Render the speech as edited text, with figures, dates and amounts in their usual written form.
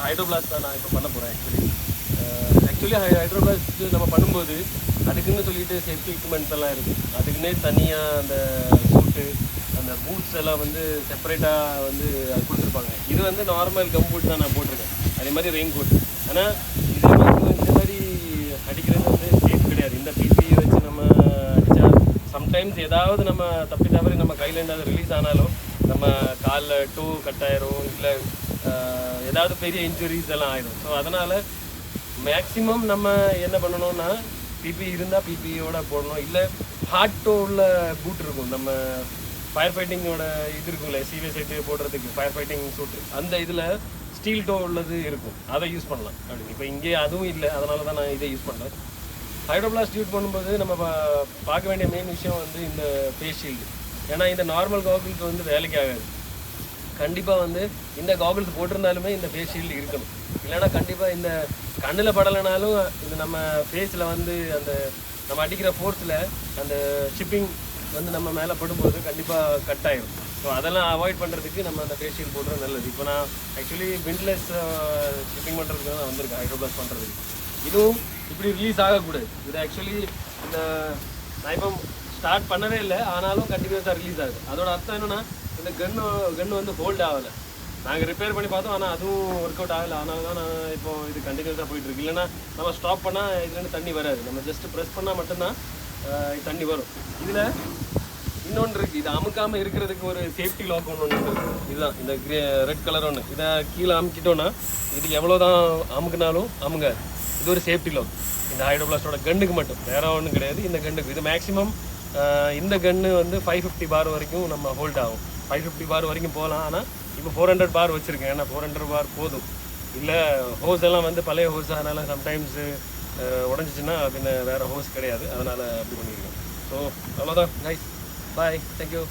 ஹைட்ரோபிளாஸ்ட் தான் நான் இப்போ பண்ண போகிறேன். ஆக்சுவலி ஹைட்ரோபிளாஸ்ட் நம்ம பண்ணும்போது அதுக்குன்னு சொல்லிட்டு சேஃப்டி எக்யூப்மெண்ட்ஸ் எல்லாம் இருக்குது. அதுக்குன்னே தனியாக அந்த சூட்டு அந்த பூட்ஸ் எல்லாம் வந்து செப்பரேட்டாக வந்து அது கொடுத்துருப்பாங்க. இது வந்து நார்மல் கம் பூட் தான் நான் போட்டிருக்கேன், அதே மாதிரி ரெயின் கோட். ஆனால் இந்த மாதிரி அடிக்கிறது வந்து சேஃப் கிடையாது. இந்த பிபி வச்சு நம்ம அடித்தா சம்டைம்ஸ் ஏதாவது நம்ம தப்பி தவறி நம்ம கையில் இருந்தால் ரிலீஸ் ஆனாலும் நம்ம காலில் டூ கட் ஆயிரும், இல்லை ஏதாவது பெரிய இன்ஜுரிஸ் எல்லாம் ஆயிடும். ஸோ அதனால் மேக்ஸிமம் நம்ம என்ன பண்ணணும்னா பிபி இருந்தால் பிபியோட போடணும். இல்லை ஹார்ட் டோ உள்ள பூட் இருக்கும், நம்ம ஃபயர் ஃபைட்டிங்கோட இது இருக்கும்ல, சீரியஸ் போடுறதுக்கு ஃபயர் ஃபைட்டிங் சூட்டு, அந்த இதில் ஸ்டீல் டோ உள்ளது இருக்கும், அதை யூஸ் பண்ணலாம் அப்படின்னு. இப்போ இங்கே அதுவும் இல்லை, அதனால தான் நான் இதை யூஸ் பண்ணுறேன். ஹைட்ரோபிளாஸ்ட் யூஸ் பண்ணும்போது நம்ம பார்க்க வேண்டிய மெயின் விஷயம் வந்து இந்த ஃபேஸ் ஷீல்டு. ஏன்னா இந்த நார்மல் காகுல்ஸ் வந்து வேலைக்கு ஆகாது. கண்டிப்பாக வந்து இந்த காகுல்ஸ் போட்டிருந்தாலுமே இந்த ஃபேஸ் ஷீல்டு இருக்கணும். இல்லைன்னா கண்டிப்பாக இந்த கண்ணில் படலைனாலும் இந்த நம்ம ஃபேஸில் வந்து அந்த நம்ம அடிக்கிற ஃபோர்ஸில் அந்த ஷிப்பிங் வந்து நம்ம மேலே படும்போது கண்டிப்பாக கட் ஆகிடும். ஸோ அதெல்லாம் அவாய்ட் பண்ணுறதுக்கு நம்ம அந்த ஃபேஸ் ஷீல்டு போடுறது நல்லது. இப்போ நான் ஆக்சுவலி விண்ட்லெஸ் ஷிப்பிங் பண்ணுறதுக்கு தான் வந்திருக்கேன், ஹைட்ரோபிளாஸ்ட் பண்ணுறதுக்கு. இதுவும் இப்படி ரிலீஸ் ஆகக்கூடாது. இது ஆக்சுவலி இந்த நான் இப்போ ஸ்டார்ட் பண்ணவே இல்லை, ஆனாலும் கண்டினியூஸாக ரிலீஸ் ஆகுது. அதோட அர்த்தம் என்னென்னா இந்த கன்று வந்து ஹோல்ட் ஆகலை. நாங்கள் ரிப்பேர் பண்ணி பார்த்தோம், ஆனால் அதுவும் ஒர்க் அவுட் ஆகலை. அதனால தான் நான் இப்போ இது கண்டினியூஸாக போயிட்டுருக்கு. இல்லைன்னா நம்ம ஸ்டாப் பண்ணால் இதுலேருந்து தண்ணி வராது. நம்ம ஜஸ்ட்டு ப்ரெஸ் பண்ணால் மட்டும்தான் தண்ணி வரும். இதில் இன்னொன்று இருக்குது, இது அமுக்காமல் இருக்கிறதுக்கு ஒரு சேஃப்டி லாக் ஒன்று இருக்குது. இதுதான் இந்த ரெட் கலர் ஒன்று. இதை கீழே அமுக்கிட்டோன்னா இது எவ்வளோ தான் அமுக்குனாலும் அமுங்க. இது ஒரு சேஃப்டி லாக் இந்த ஹைட்ரோபிளாஸ்டோட கன்னுக்கு மட்டும், வேறு ஒன்றும் கிடையாது. இந்த கன்னுக்கு இது மேக்ஸிமம் இந்த கன்று வந்து 550 பார் வரைக்கும் நம்ம ஹோல்ட் ஆகும். 550 பார் வரைக்கும் போகலாம். ஆனால் இப்போ 400 பார் வச்சுருக்கேன், ஏன்னா 400 பார் போதும். இல்லை ஹோஸ் எல்லாம் வந்து பழைய ஹோஸ், அதனால் சம்டைம்ஸு உடஞ்சிச்சின்னா பின்ன வேறு ஹோஸ் கிடையாது, அதனால் அப்படி பண்ணியிருக்கேன். ஸோ அவ்வளோதான் கைஸ், பாய், தேங்க்யூ.